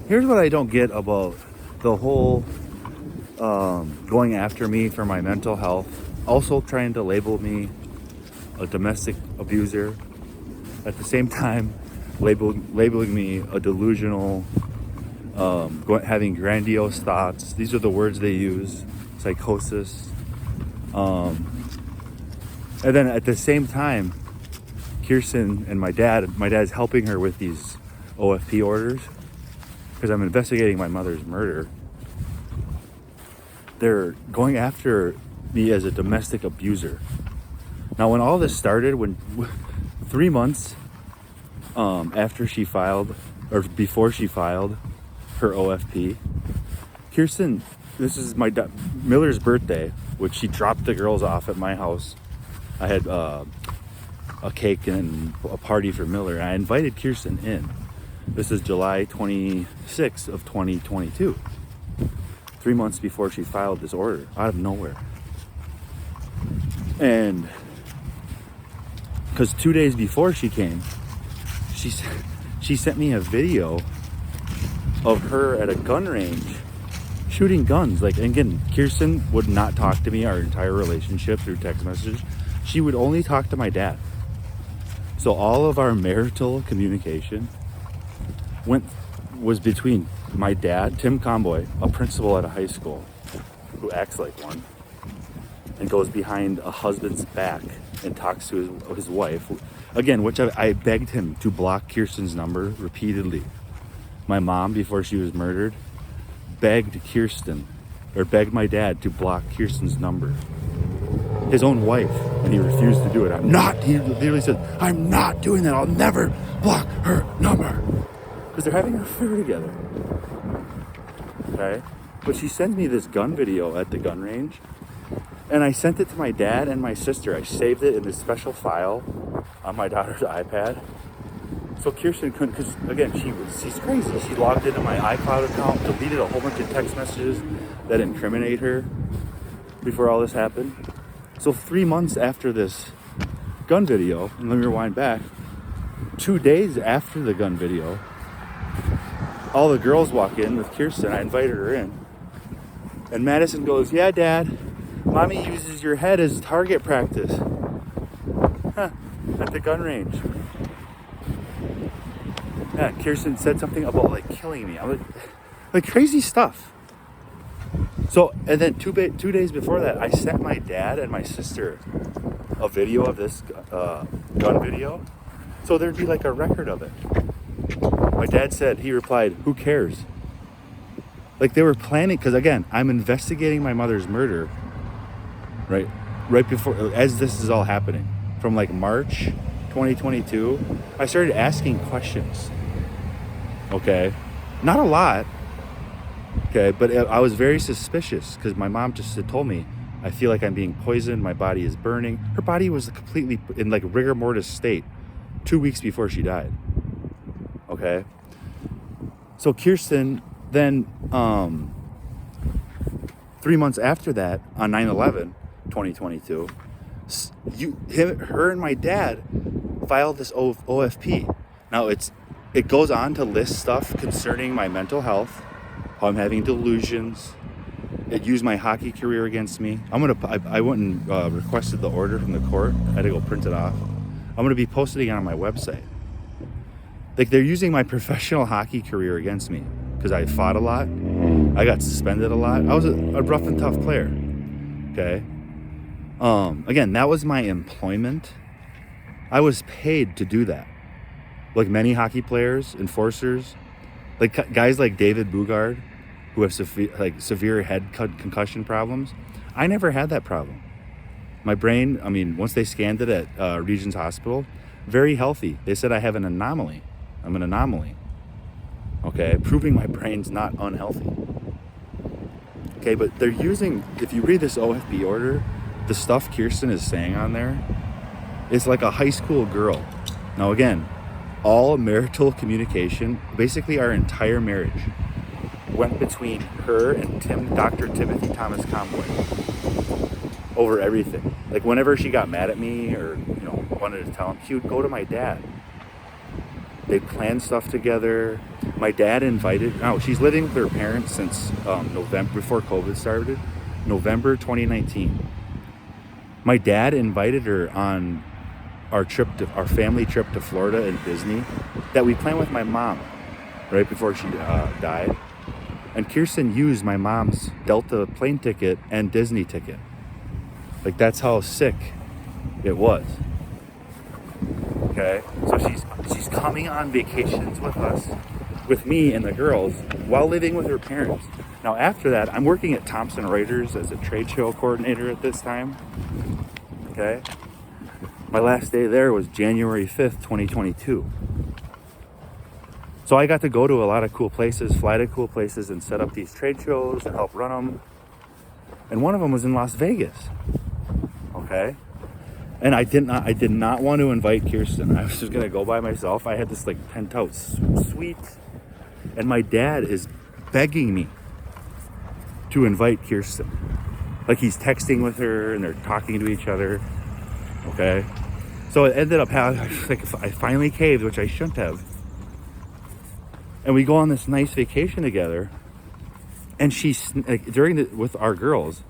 Here's what I don't get about the whole going after me for my mental health, also trying to label me a domestic abuser, at the same time labeling me a delusional, having grandiose thoughts. These are the words they use, psychosis. And then at the same time, Kirsten and my dad's helping her with these OFP orders because I'm investigating my mother's murder. They're going after me as a domestic abuser. Now, when all this started, when 3 months after she filed, or before she filed her OFP, Kirsten, this is Miller's birthday, which she dropped the girls off at my house. I had a cake and a party for Miller, and I invited Kirsten in. This is July 26th of 2022. 3 months before she filed this order, out of nowhere. And because 2 days before she came, she sent me a video of her at a gun range shooting guns. Like, and again, Kirsten would not talk to me our entire relationship through text messages. She would only talk to my dad. So all of our marital communication was between my dad, Tim Comboy, a principal at a high school who acts like one, and goes behind a husband's back and talks to his wife. Again, which I begged him to block Kirsten's number repeatedly. My mom, before she was murdered, begged my dad to block Kirsten's number. His own wife, and he refused to do it. He literally said, I'm not doing that. I'll never block her number. Because they're having an affair together. Okay? But she sends me this gun video at the gun range, and I sent it to my dad and my sister. I saved it in this special file on my daughter's iPad. So Kirsten couldn't, because again, she's crazy. She logged into my iCloud account, deleted a whole bunch of text messages that incriminate her before all this happened. So 3 months after this gun video, and let me rewind back, 2 days after the gun video, all the girls walk in with Kirsten. I invited her in. And Madison goes, yeah, Dad, Mommy uses your head as target practice. At the gun range. Yeah, Kirsten said something about like killing me. I'm like crazy stuff. So, and then 2 days before that, I sent my dad and my sister a video of this gun video. So there'd be like a record of it. My dad said, he replied, who cares? Like they were planning, because again, I'm investigating my mother's murder, right before, as this is all happening. From like March 2022, I started asking questions. Okay, not a lot. Okay, but I was very suspicious because my mom just had told me, I feel like I'm being poisoned, my body is burning. Her body was completely in like rigor mortis state 2 weeks before she died. Okay, so Kirsten then 3 months after that, on 9/11 2022, her and my dad filed this OFP. Now it goes on to list stuff concerning my mental health, how I'm having delusions. It used my hockey career against me. I went and requested the order from the court. I had to go print it off. I'm gonna be posting it on my website. Like they're using my professional hockey career against me because I fought a lot. I got suspended a lot. I was a rough and tough player. Okay. Again, that was my employment. I was paid to do that. Like many hockey players, enforcers, like guys like David Bugard, who have severe head concussion problems. I never had that problem. My brain, once they scanned it at Regions Hospital, very healthy. They said I have an anomaly. I'm an anomaly. Okay, proving my brain's not unhealthy. Okay, but they're using, if you read this OFP order, the stuff Kirsten is saying on there, it's like a high school girl. Now again, all marital communication, basically our entire marriage, went between her and Dr. Timothy Thomas Comboy over everything. Like whenever she got mad at me or wanted to tell him, she would go to my dad. They planned stuff together. My dad invited, no, she's living with her parents since November, before COVID started, November 2019. My dad invited her on our family trip to Florida and Disney that we planned with my mom right before she died. And Kirsten used my mom's Delta plane ticket and Disney ticket. Like, that's how sick it was. Okay, so she's coming on vacations with us, with me and the girls, while living with her parents. Now after that, I'm working at Thomson Reuters as a trade show coordinator at this time. Okay, my last day there was January 5th, 2022. So I got to go to a lot of cool places, fly to cool places, and set up these trade shows and help run them. And one of them was in Las Vegas. Okay. And I did not want to invite Kirsten. I was just gonna go by myself. I had this like penthouse suite, and my dad is begging me to invite Kirsten. Like, he's texting with her and they're talking to each other. Okay. So it ended up like, I finally caved, which I shouldn't have. And we go on this nice vacation together, and she's like, with our girls,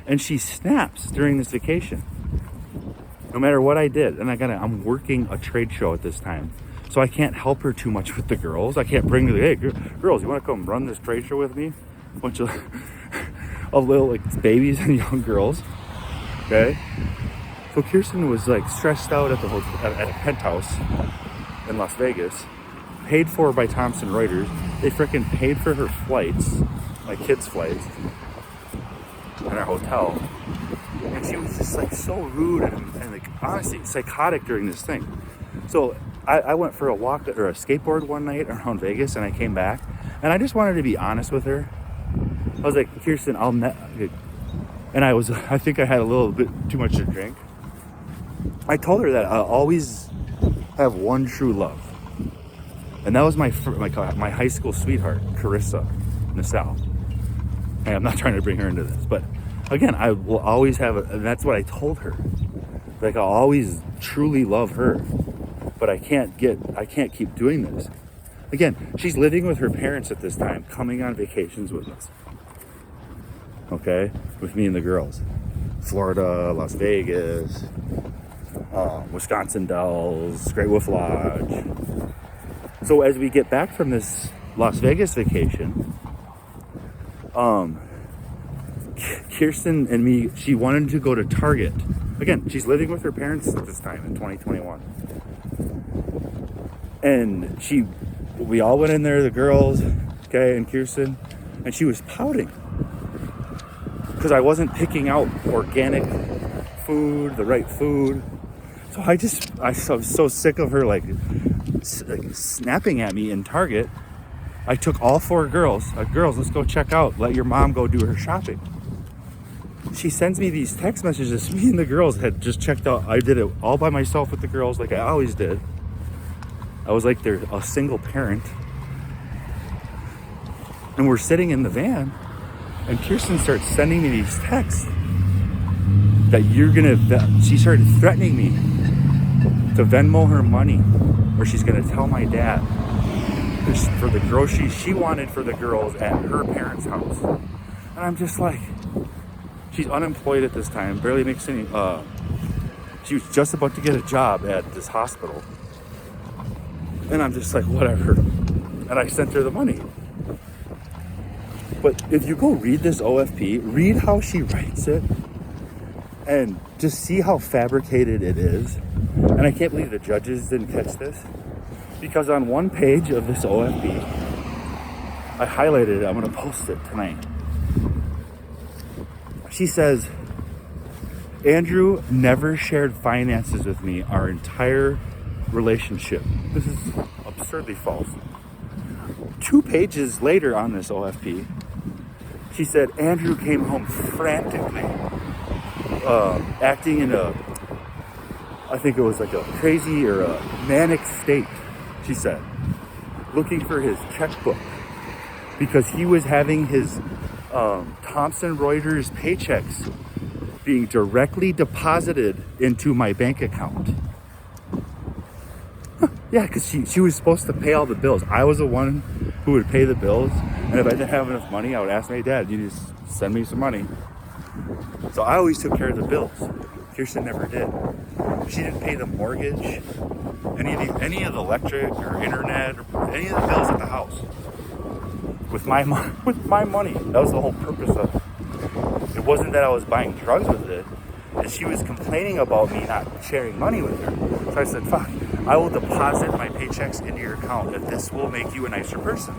and she snaps during this vacation. No matter what I did, and I'm working a trade show at this time, so I can't help her too much with the girls. I can't bring her, hey girls, you want to come run this trade show with me? A bunch of little like babies and young girls. Okay. So Kirsten was like stressed out at the hotel, at a penthouse in Las Vegas, paid for by Thomson Reuters. They freaking paid for her flights, my kids' flights, in our hotel. And she was just like so rude and like honestly psychotic during this thing. So I went for a walk or a skateboard one night around Vegas, and I came back, and I just wanted to be honest with her. I was like, Kirsten, and I think I had a little bit too much to drink. I told her that I'll always have one true love, and that was my high school sweetheart, Carissa Nassau. Hey, I'm not trying to bring her into this, but again, I will always have and that's what I told her. Like, I'll always truly love her, but I can't keep doing this. Again, she's living with her parents at this time, coming on vacations with us. Okay, with me and the girls. Florida, Las Vegas, Wisconsin Dells, Great Wolf Lodge. So as we get back from this Las Vegas vacation, Kirsten and me, she wanted to go to Target. Again, she's living with her parents at this time in 2021. And we all went in there, the girls, okay, and Kirsten, and she was pouting because I wasn't picking out organic food, the right food. So I was so sick of her like snapping at me in Target. I took all four girls, let's go check out. Let your mom go do her shopping. She sends me these text messages. Me and the girls had just checked out. I did it all by myself with the girls, like I always did. I was like they're a single parent. And we're sitting in the van, and Kirsten starts sending me these texts that she started threatening me to Venmo her money, or she's gonna tell my dad for the groceries she wanted for the girls at her parents' house. And I'm just like, she's unemployed at this time, barely makes any, she was just about to get a job at this hospital. And I'm just like, whatever. And I sent her the money. But if you go read this OFP, read how she writes it, and just see how fabricated it is. And I can't believe the judges didn't catch this. Because on one page of this OFP, I highlighted it, I'm gonna post it tonight. She says, Andrew never shared finances with me our entire relationship. This is absurdly false. 2 pages later on this OFP, she said, Andrew came home frantically, acting in I think it was like a crazy or a manic state, she said, looking for his checkbook because he was having his Thomson Reuters paychecks being directly deposited into my bank account. Yeah, because she was supposed to pay all the bills. I was the one who would pay the bills. And if I didn't have enough money, I would ask my dad, you just send me some money. So I always took care of the bills. Kirsten never did. She didn't pay the mortgage, any of the electric or internet, or any of the bills at the house. With my money. That was the whole purpose of it. It wasn't that I was buying drugs with it. And she was complaining about me not sharing money with her. So I said, fuck, I will deposit my paychecks into your account if this will make you a nicer person.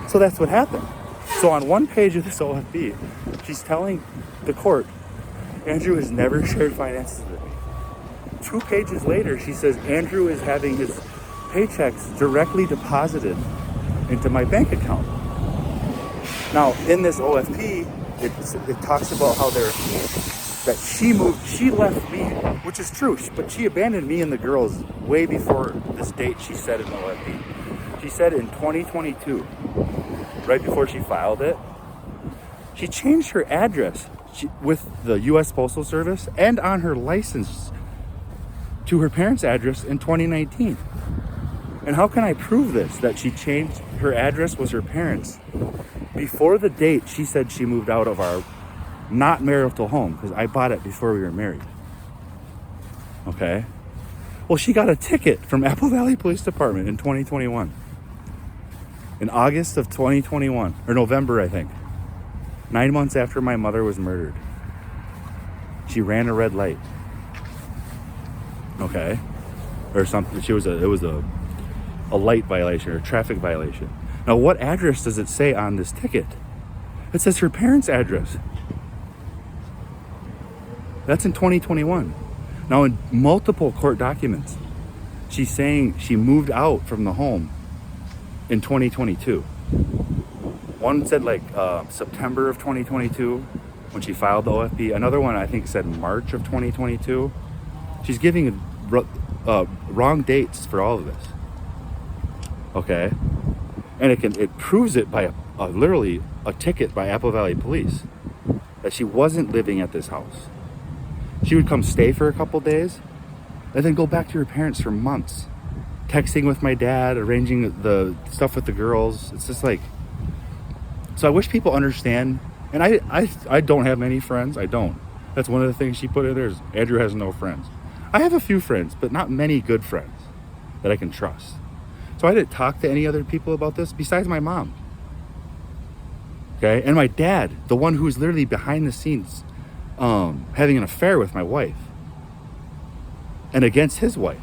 So that's what happened. So on one page of this OFB, she's telling the court, Andrew has never shared finances with me. 2 pages later, she says, Andrew is having his paychecks directly deposited into my bank account. Now, in this OFP, it talks about how she left me, which is true, but she abandoned me and the girls way before this date she said in the OFP. She said in 2022, right before she filed it, she changed her address with the U.S. Postal Service and on her license to her parents' address in 2019. And how can I prove this, that she changed her address was her parents' before the date she said she moved out of our not marital home, because I bought it before we were married. Okay? Well, she got a ticket from Apple Valley Police Department in 2021. In August of 2021, or November, I think. 9 months after my mother was murdered. She ran a red light. Okay? Or something. It was a light violation or a traffic violation. Now, what address does it say on this ticket? It says her parents' address. That's in 2021. Now, in multiple court documents, she's saying she moved out from the home in 2022. One said September of 2022 when she filed the OFP. Another one I think said March of 2022. She's giving wrong dates for all of this. Okay? And it proves it by literally a ticket by Apple Valley Police that she wasn't living at this house. She would come stay for a couple days and then go back to her parents for months, texting with my dad, arranging the stuff with the girls. It's just like, so I wish people understand. And I don't have many friends. I don't. That's one of the things she put in there is Andrew has no friends. I have a few friends, but not many good friends that I can trust. So I didn't talk to any other people about this besides my mom. Okay? And my dad, the one who's literally behind the scenes having an affair with my wife and against his wife.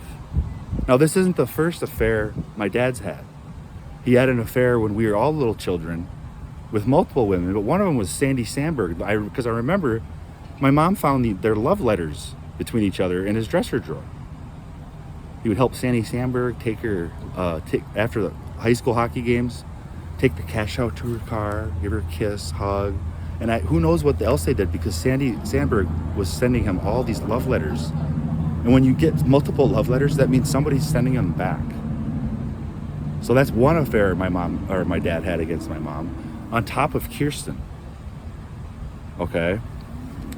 Now, this isn't the first affair my dad's had. He had an affair when we were all little children with multiple women, but one of them was Sandy Sandberg. Because I remember my mom found their love letters between each other in his dresser drawer. He would help Sandy Sandberg take her, after the high school hockey games, take the cash out to her car, give her a kiss, hug. And who knows what else they did, because Sandy Sandberg was sending him all these love letters. And when you get multiple love letters, that means somebody's sending them back. So that's one affair my dad had against my mom, on top of Kirsten. Okay?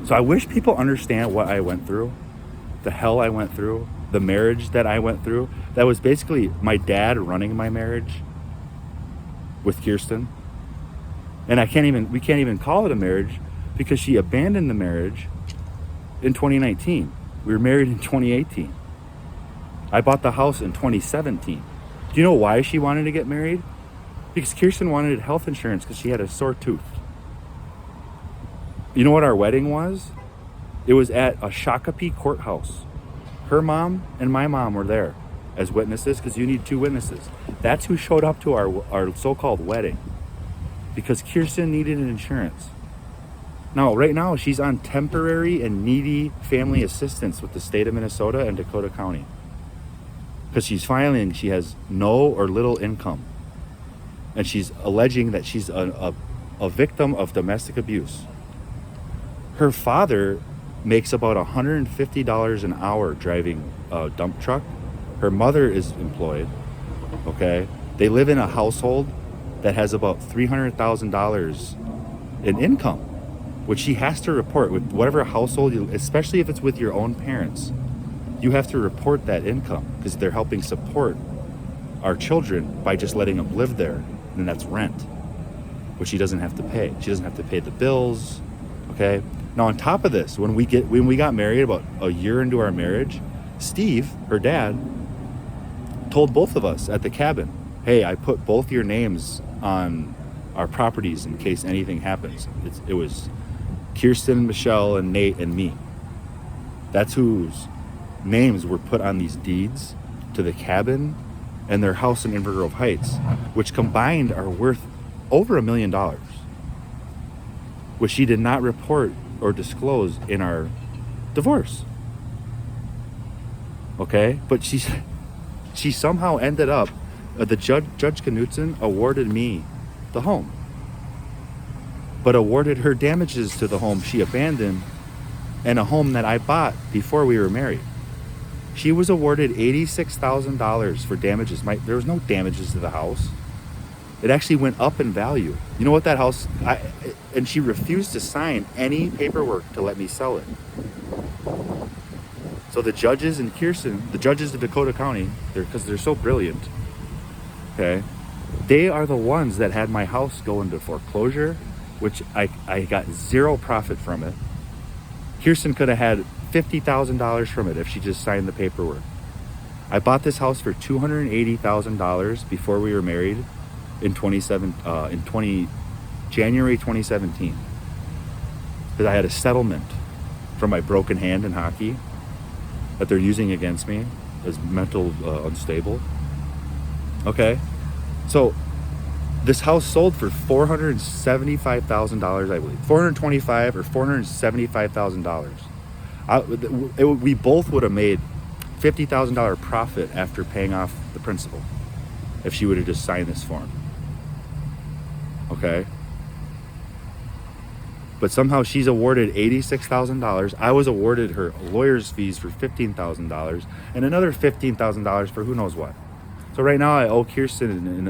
So I wish people understand what I went through, the hell I went through, the marriage that I went through. That was basically my dad running my marriage with Kirsten. And we can't even call it a marriage because she abandoned the marriage in 2019. We were married in 2018. I bought the house in 2017. Do you know why she wanted to get married? Because Kirsten wanted health insurance because she had a sore tooth. You know what our wedding was? It was at a Shakopee courthouse. Her mom and my mom were there as witnesses because you need 2 witnesses. That's who showed up to our so-called wedding because Kirsten needed an insurance. Now, right now, she's on temporary and needy family assistance with the state of Minnesota and Dakota County because she has no or little income. And she's alleging that she's a victim of domestic abuse. Her father makes about $150 an hour driving a dump truck. Her mother is employed, okay? They live in a household that has about $300,000 in income, which she has to report with whatever household, especially if it's with your own parents. You have to report that income because they're helping support our children by just letting them live there, and that's rent, which she doesn't have to pay. She doesn't have to pay the bills. Okay. Now on top of this, when we got married, about a year into our marriage, Steve, her dad, told both of us at the cabin, hey, I put both your names on our properties in case anything happens. It was Kirsten, Michelle, and Nate and me. That's whose names were put on these deeds to the cabin and their house in Inver Grove Heights, which combined are worth over $1 million, which she did not report or disclose in our divorce. Okay, but she somehow ended up, Judge Knutson awarded me the home, but awarded her damages to the home she abandoned and a home that I bought before we were married. She was awarded $86,000 for damages. There was no damages to the house. It actually went up in value. You know what that house, and she refused to sign any paperwork to let me sell it. So the judges in Kirsten, the judges of Dakota County, because they're so brilliant, okay, they are the ones that had my house go into foreclosure, which I got zero profit from it. Kirsten could have had $50,000 from it if she just signed the paperwork. I bought this house for $280,000 before we were married in January 2017, because I had a settlement from my broken hand in hockey that they're using against me as mental unstable. Okay, so this house sold for $475,000, I believe, $425,000 or $475,000. We both would have made $50,000 profit after paying off the principal if she would have just signed this form. Okay, but somehow she's awarded $86,000. I was awarded her lawyer's fees for $15,000 and another $15,000 for who knows what. So right now I owe Kirsten